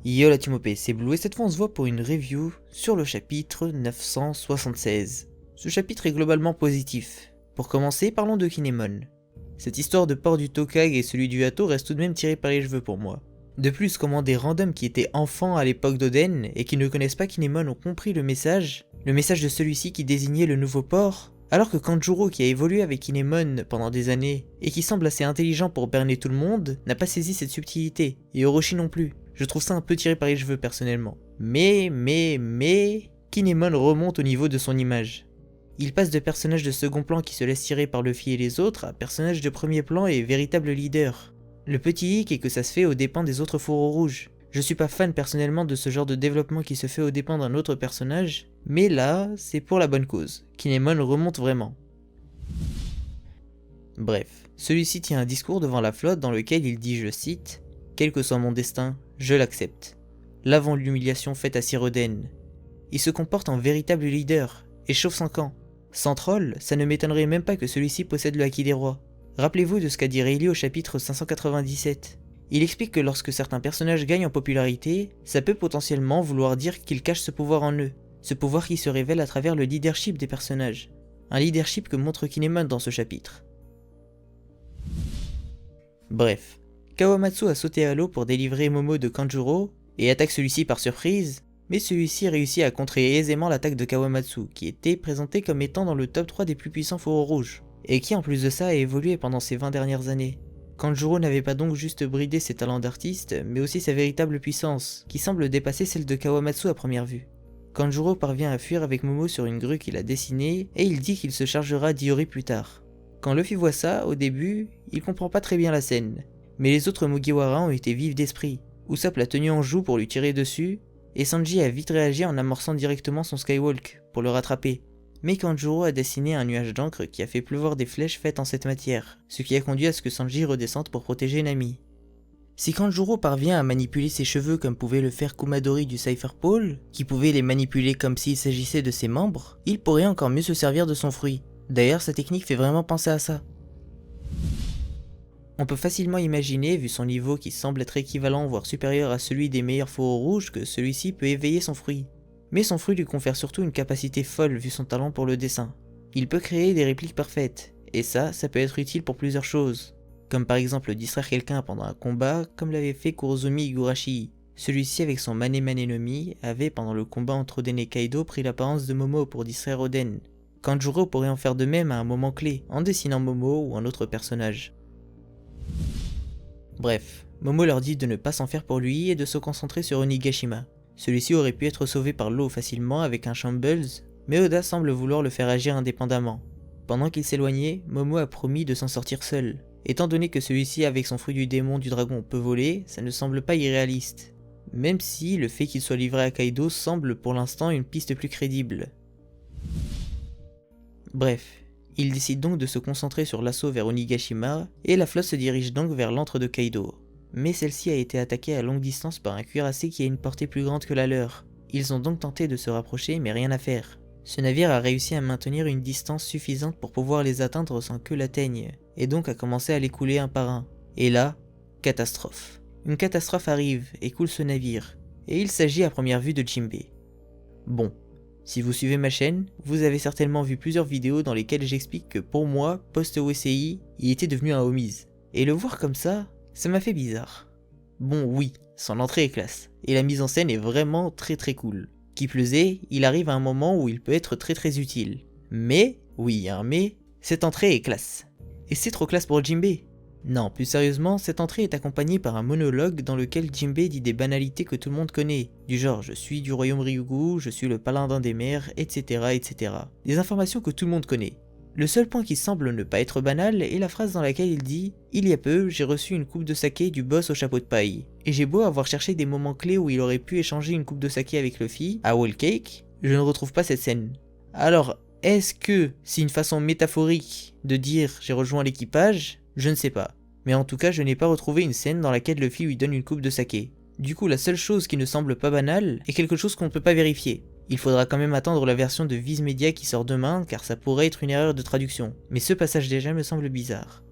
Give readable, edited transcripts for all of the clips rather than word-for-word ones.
Yo la team OP, c'est Blue et cette fois on se voit pour une review sur le chapitre 976. Ce chapitre est globalement positif. Pour commencer, parlons de Kinemon. Cette histoire de port du Tokag et celui du Hato reste tout de même tiré par les cheveux pour moi. De plus, comment des randoms qui étaient enfants à l'époque d'Oden et qui ne connaissent pas Kinemon ont compris le message de celui-ci qui désignait le nouveau port, alors que Kanjuro qui a évolué avec Kinemon pendant des années et qui semble assez intelligent pour berner tout le monde, n'a pas saisi cette subtilité, et Orochi non plus. Je trouve ça un peu tiré par les cheveux personnellement. Mais, Kinemon remonte au niveau de son image. Il passe de personnage de second plan qui se laisse tirer par Luffy et les autres à personnage de premier plan et véritable leader. Le petit hic est que ça se fait aux dépens des autres fourreaux rouges. Je suis pas fan personnellement de ce genre de développement qui se fait aux dépens d'un autre personnage, mais là, c'est pour la bonne cause. Kinemon remonte vraiment. Bref, celui-ci tient un discours devant la flotte dans lequel il dit, je cite, « Quel que soit mon destin, je l'accepte. Lavons l'humiliation faite à Sir Oden. » Il se comporte en véritable leader, et chauffe son camp. Sans troll, ça ne m'étonnerait même pas que celui-ci possède le Haki des rois. Rappelez-vous de ce qu'a dit Rayleigh au chapitre 597. Il explique que lorsque certains personnages gagnent en popularité, ça peut potentiellement vouloir dire qu'ils cachent ce pouvoir en eux, ce pouvoir qui se révèle à travers le leadership des personnages. Un leadership que montre Kinemon dans ce chapitre. Bref, Kawamatsu a sauté à l'eau pour délivrer Momo de Kanjuro, et attaque celui-ci par surprise, mais celui-ci réussit à contrer aisément l'attaque de Kawamatsu, qui était présenté comme étant dans le top 3 des plus puissants fourreaux rouges, et qui en plus de ça a évolué pendant ces 20 dernières années. Kanjuro n'avait pas donc juste bridé ses talents d'artiste, mais aussi sa véritable puissance, qui semble dépasser celle de Kawamatsu à première vue. Kanjuro parvient à fuir avec Momo sur une grue qu'il a dessinée, et il dit qu'il se chargera d'Iori plus tard. Quand Luffy voit ça, au début, il comprend pas très bien la scène, mais les autres Mugiwara ont été vifs d'esprit. Usopp l'a tenu en joue pour lui tirer dessus, et Sanji a vite réagi en amorçant directement son Skywalk pour le rattraper. Mais Kanjuro a dessiné un nuage d'encre qui a fait pleuvoir des flèches faites en cette matière, ce qui a conduit à ce que Sanji redescende pour protéger Nami. Si Kanjuro parvient à manipuler ses cheveux comme pouvait le faire Kumadori du Cypher Pole, qui pouvait les manipuler comme s'il s'agissait de ses membres, il pourrait encore mieux se servir de son fruit. D'ailleurs, sa technique fait vraiment penser à ça. On peut facilement imaginer, vu son niveau qui semble être équivalent voire supérieur à celui des meilleurs fourreaux rouges, que celui-ci peut éveiller son fruit. Mais son fruit lui confère surtout une capacité folle vu son talent pour le dessin. Il peut créer des répliques parfaites, et ça peut être utile pour plusieurs choses. Comme par exemple distraire quelqu'un pendant un combat, comme l'avait fait Kurozumi Higurashi. Celui-ci avec son Mane Mane no Mi avait pendant le combat entre Oden et Kaido pris l'apparence de Momo pour distraire Oden. Kanjuro pourrait en faire de même à un moment clé, en dessinant Momo ou un autre personnage. Bref, Momo leur dit de ne pas s'en faire pour lui et de se concentrer sur Onigashima. Celui-ci aurait pu être sauvé par l'eau facilement avec un Shambles, mais Oda semble vouloir le faire agir indépendamment. Pendant qu'il s'éloignait, Momo a promis de s'en sortir seul. Étant donné que celui-ci avec son fruit du démon du dragon peut voler, ça ne semble pas irréaliste. Même si le fait qu'il soit livré à Kaido semble pour l'instant une piste plus crédible. Bref, il décide donc de se concentrer sur l'assaut vers Onigashima, et la flotte se dirige donc vers l'antre de Kaido. Mais celle-ci a été attaquée à longue distance par un cuirassé qui a une portée plus grande que la leur. Ils ont donc tenté de se rapprocher mais rien à faire. Ce navire a réussi à maintenir une distance suffisante pour pouvoir les atteindre sans qu'eux l'atteignent, et donc a commencé à les couler un par un. Et là, catastrophe. Une catastrophe arrive et coule ce navire, et il s'agit à première vue de Jinbei. Bon. Si vous suivez ma chaîne, vous avez certainement vu plusieurs vidéos dans lesquelles j'explique que pour moi, post-OCI, il était devenu un homies. Et le voir comme ça m'a fait bizarre. Bon oui, son entrée est classe, et la mise en scène est vraiment très cool. Qui plus est, il arrive à un moment où il peut être très utile. Mais, oui hein mais, cette entrée est classe. Et c'est trop classe pour Jinbei. Non, plus sérieusement, cette entrée est accompagnée par un monologue dans lequel Jinbei dit des banalités que tout le monde connaît, du genre je suis du royaume Ryugu, je suis le paladin des mers, etc. Des informations que tout le monde connaît. Le seul point qui semble ne pas être banal est la phrase dans laquelle il dit « Il y a peu, j'ai reçu une coupe de saké du boss au chapeau de paille. Et j'ai beau avoir cherché des moments clés où il aurait pu échanger une coupe de saké avec Luffy, à Whole Cake, je ne retrouve pas cette scène. » Alors, est-ce que c'est une façon métaphorique de dire « j'ai rejoint l'équipage » ? Je ne sais pas. Mais en tout cas, je n'ai pas retrouvé une scène dans laquelle Luffy lui donne une coupe de saké. Du coup, la seule chose qui ne semble pas banale est quelque chose qu'on ne peut pas vérifier. Il faudra quand même attendre la version de Viz Media qui sort demain, car ça pourrait être une erreur de traduction. Mais ce passage déjà me semble bizarre.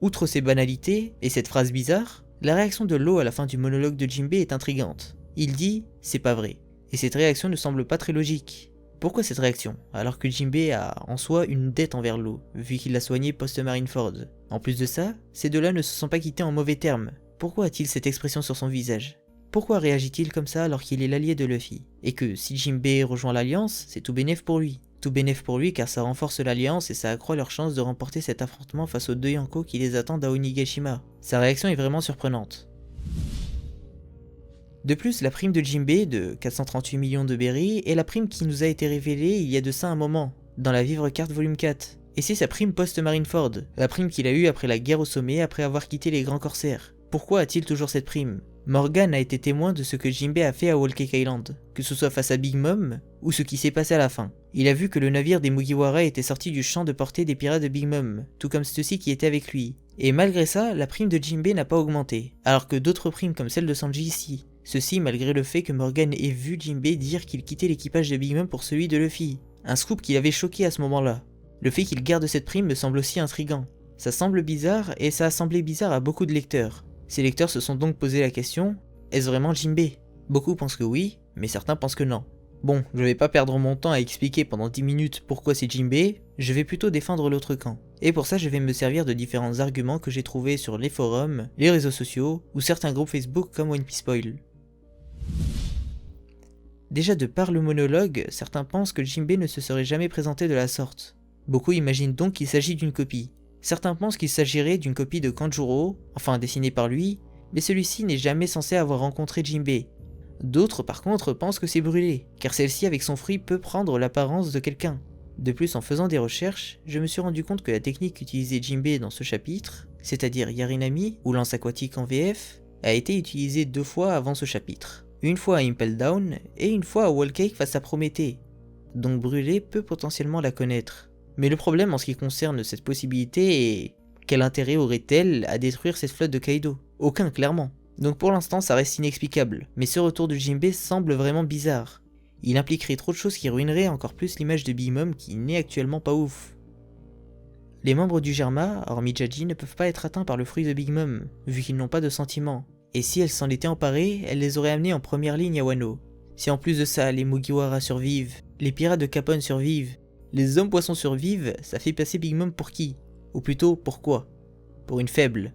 Outre ces banalités, et cette phrase bizarre, La réaction de Law à la fin du monologue de Jinbei est intrigante. Il dit « c'est pas vrai ». Et cette réaction ne semble pas très logique. Pourquoi cette réaction, alors que Jinbei a en soi une dette envers Law, vu qu'il l'a soigné post-Marineford? En plus de ça, ces deux-là ne se sont pas quittés en mauvais termes. Pourquoi a-t-il cette expression sur son visage? Pourquoi réagit-il comme ça alors qu'il est l'allié de Luffy? Et que si Jinbei rejoint l'Alliance, c'est tout bénef pour lui. Tout bénef pour lui car ça renforce l'Alliance et ça accroît leurs chances de remporter cet affrontement face aux deux Yonko qui les attendent à Onigashima. Sa réaction est vraiment surprenante. De plus, la prime de Jinbei de 438 millions de berries est la prime qui nous a été révélée il y a de ça un moment, dans la Vivre Carte volume 4. Et c'est sa prime post-Marineford, la prime qu'il a eue après la guerre au sommet après avoir quitté les grands corsaires. Pourquoi a-t-il toujours cette prime? Morgan a été témoin de ce que Jinbei a fait à Whole Cake Island, que ce soit face à Big Mom ou ce qui s'est passé à la fin. Il a vu que le navire des Mugiwara était sorti du champ de portée des pirates de Big Mom, tout comme ceux-ci qui étaient avec lui. Et malgré ça, la prime de Jinbei n'a pas augmenté, alors que d'autres primes comme celle de Sanji ici. Ceci malgré le fait que Morgan ait vu Jinbei dire qu'il quittait l'équipage de Big Mom pour celui de Luffy. Un scoop qui l'avait choqué à ce moment-là. Le fait qu'il garde cette prime me semble aussi intriguant. Ça semble bizarre et ça a semblé bizarre à beaucoup de lecteurs. Ces lecteurs se sont donc posé la question, est-ce vraiment Jinbei? Beaucoup pensent que oui, mais certains pensent que non. Bon, je vais pas perdre mon temps à expliquer pendant 10 minutes pourquoi c'est Jinbei, je vais plutôt défendre l'autre camp. Et pour ça je vais me servir de différents arguments que j'ai trouvés sur les forums, les réseaux sociaux, ou certains groupes Facebook comme One Piece Spoil. Déjà de par le monologue, certains pensent que Jinbei ne se serait jamais présenté de la sorte. Beaucoup imaginent donc qu'il s'agit d'une copie. Certains pensent qu'il s'agirait d'une copie de Kanjuro, enfin dessinée par lui, mais celui-ci n'est jamais censé avoir rencontré Jinbei. D'autres par contre pensent que c'est brûlé, car celle-ci avec son fruit peut prendre l'apparence de quelqu'un. De plus, en faisant des recherches, je me suis rendu compte que la technique qu'utilisait Jinbei dans ce chapitre, c'est-à-dire Yarinami, ou lance aquatique en VF, a été utilisée 2 fois avant ce chapitre. Une fois à Impel Down, et une fois à Whole Cake face à Prométhée. Donc Brûlé peut potentiellement la connaître. Mais le problème en ce qui concerne cette possibilité est... Quel intérêt aurait-elle à détruire cette flotte de Kaido? Aucun clairement. Donc pour l'instant ça reste inexplicable, mais ce retour de Jinbei semble vraiment bizarre. Il impliquerait trop de choses qui ruineraient encore plus l'image de Big Mom qui n'est actuellement pas ouf. Les membres du Germa, hormis Jaji, ne peuvent pas être atteints par le fruit de Big Mom, vu qu'ils n'ont pas de sentiments. Et si elle s'en était emparée, elle les aurait amenés en première ligne à Wano. Si en plus de ça, les Mugiwara survivent, les pirates de Capone survivent, les hommes poissons survivent, ça fait passer Big Mom pour qui? Ou plutôt, pourquoi? Pour une faible.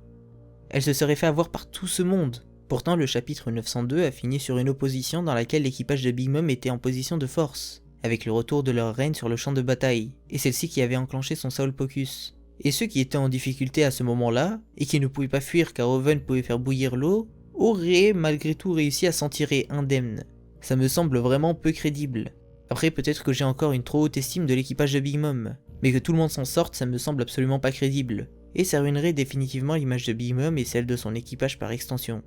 Elle se serait fait avoir par tout ce monde. Pourtant, le chapitre 902 a fini sur une opposition dans laquelle l'équipage de Big Mom était en position de force, avec le retour de leur reine sur le champ de bataille, et celle-ci qui avait enclenché son Soul Pocus. Et ceux qui étaient en difficulté à ce moment-là, et qui ne pouvaient pas fuir car Oven pouvait faire bouillir l'eau, auraient malgré tout réussi à s'en tirer indemnes. Ça me semble vraiment peu crédible. Après peut-être que j'ai encore une trop haute estime de l'équipage de Big Mom, mais que tout le monde s'en sorte ça me semble absolument pas crédible, et ça ruinerait définitivement l'image de Big Mom et celle de son équipage par extension.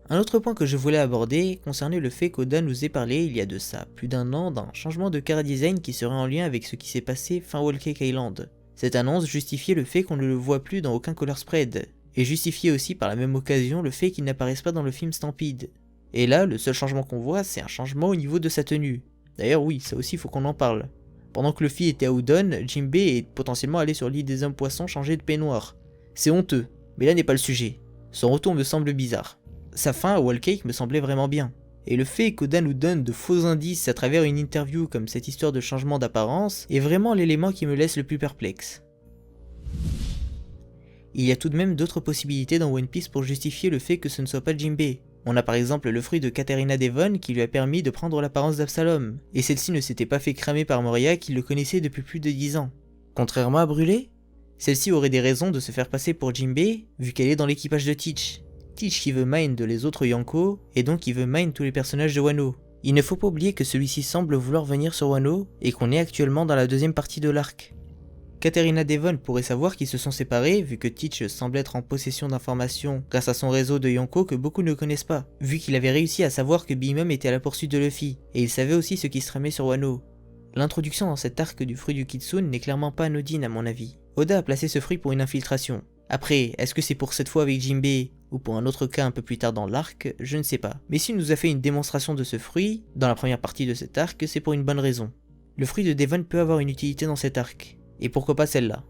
Un autre point que je voulais aborder concernait le fait qu'Oda nous ait parlé il y a de ça plus d'un an d'un changement de chara design qui serait en lien avec ce qui s'est passé fin Whole Cake Island. Cette annonce justifiait le fait qu'on ne le voit plus dans aucun color spread, et justifiait aussi par la même occasion le fait qu'il n'apparaisse pas dans le film Stampede. Et là, le seul changement qu'on voit, c'est un changement au niveau de sa tenue. D'ailleurs oui, ça aussi faut qu'on en parle. Pendant que Luffy était à Udon, Jinbei est potentiellement allé sur l'île des hommes poissons changer de peignoir. C'est honteux, mais là n'est pas le sujet. Son retour me semble bizarre. Sa fin à Whole Cake me semblait vraiment bien. Et le fait qu'Oda nous donne de faux indices à travers une interview comme cette histoire de changement d'apparence est vraiment l'élément qui me laisse le plus perplexe. Il y a tout de même d'autres possibilités dans One Piece pour justifier le fait que ce ne soit pas Jinbei. On a par exemple le fruit de Katarina Devon qui lui a permis de prendre l'apparence d'Absalom, et celle-ci ne s'était pas fait cramer par Moria qui le connaissait depuis plus de 10 ans. Contrairement à Brûlé, celle-ci aurait des raisons de se faire passer pour Jinbei vu qu'elle est dans l'équipage de Teach. Teach qui veut mine de les autres Yonko, et donc qui veut mine tous les personnages de Wano. Il ne faut pas oublier que celui-ci semble vouloir venir sur Wano, et qu'on est actuellement dans la deuxième partie de l'arc. Katarina Devon pourrait savoir qu'ils se sont séparés, vu que Teach semble être en possession d'informations grâce à son réseau de Yonko que beaucoup ne connaissent pas, vu qu'il avait réussi à savoir que Big Mom était à la poursuite de Luffy, et il savait aussi ce qui se tramait sur Wano. L'introduction dans cet arc du fruit du Kitsune n'est clairement pas anodine à mon avis. Oda a placé ce fruit pour une infiltration. Après, est-ce que c'est pour cette fois avec Jinbei, ou pour un autre cas un peu plus tard dans l'arc, je ne sais pas. Mais s'il nous a fait une démonstration de ce fruit, dans la première partie de cet arc, c'est pour une bonne raison. Le fruit de Devon peut avoir une utilité dans cet arc. Et pourquoi pas celle-là?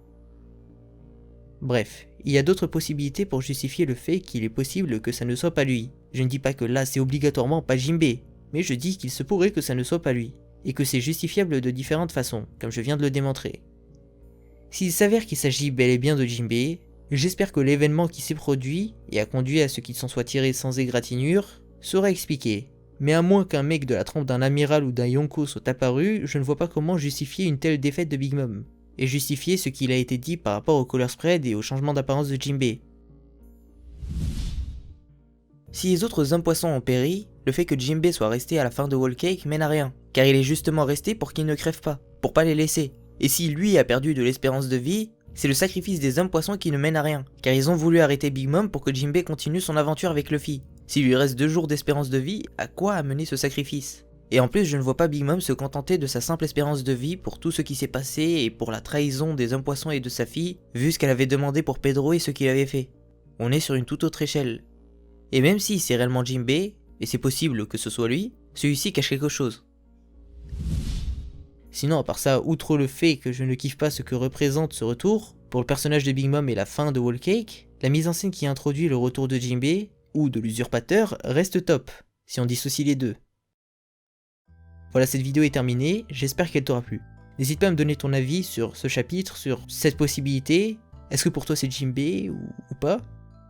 Bref, il y a d'autres possibilités pour justifier le fait qu'il est possible que ça ne soit pas lui. Je ne dis pas que là c'est obligatoirement pas Jinbei, mais je dis qu'il se pourrait que ça ne soit pas lui, et que c'est justifiable de différentes façons, comme je viens de le démontrer. S'il s'avère qu'il s'agit bel et bien de Jinbei, j'espère que l'événement qui s'est produit et a conduit à ce qu'il s'en soit tiré sans égratignure sera expliqué. Mais à moins qu'un mec de la trempe d'un amiral ou d'un Yonko soit apparu, je ne vois pas comment justifier une telle défaite de Big Mom, et justifier ce qu'il a été dit par rapport au color spread et au changement d'apparence de Jinbei. Si les autres hommes poissons ont péri, le fait que Jinbei soit resté à la fin de Whole Cake mène à rien, car il est justement resté pour qu'ils ne crèvent pas, pour pas les laisser. Et si lui a perdu de l'espérance de vie, c'est le sacrifice des hommes poissons qui ne mène à rien, car ils ont voulu arrêter Big Mom pour que Jinbei continue son aventure avec Luffy. S'il lui reste 2 jours d'espérance de vie, à quoi amener ce sacrifice? Et en plus, je ne vois pas Big Mom se contenter de sa simple espérance de vie pour tout ce qui s'est passé et pour la trahison des hommes poissons et de sa fille, vu ce qu'elle avait demandé pour Pedro et ce qu'il avait fait. On est sur une toute autre échelle. Et même si c'est réellement Jinbei, et c'est possible que ce soit lui, celui-ci cache quelque chose. Sinon, à part ça, outre le fait que je ne kiffe pas ce que représente ce retour, pour le personnage de Big Mom et la fin de Whole Cake, la mise en scène qui introduit le retour de Jinbei, ou de l'usurpateur, reste top, si on dissocie les deux. Voilà, cette vidéo est terminée, j'espère qu'elle t'aura plu. N'hésite pas à me donner ton avis sur ce chapitre, sur cette possibilité, est-ce que pour toi c'est Jinbei ou pas?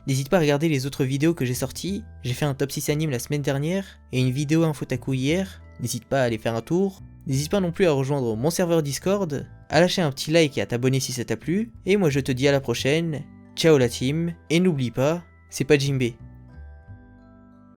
N'hésite pas à regarder les autres vidéos que j'ai sorties, j'ai fait un top 6 anime la semaine dernière, et une vidéo infotaku hier, n'hésite pas à aller faire un tour. N'hésite pas non plus à rejoindre mon serveur Discord, à lâcher un petit like et à t'abonner si ça t'a plu, et moi je te dis à la prochaine, ciao la team, et n'oublie pas, c'est pas Jinbei.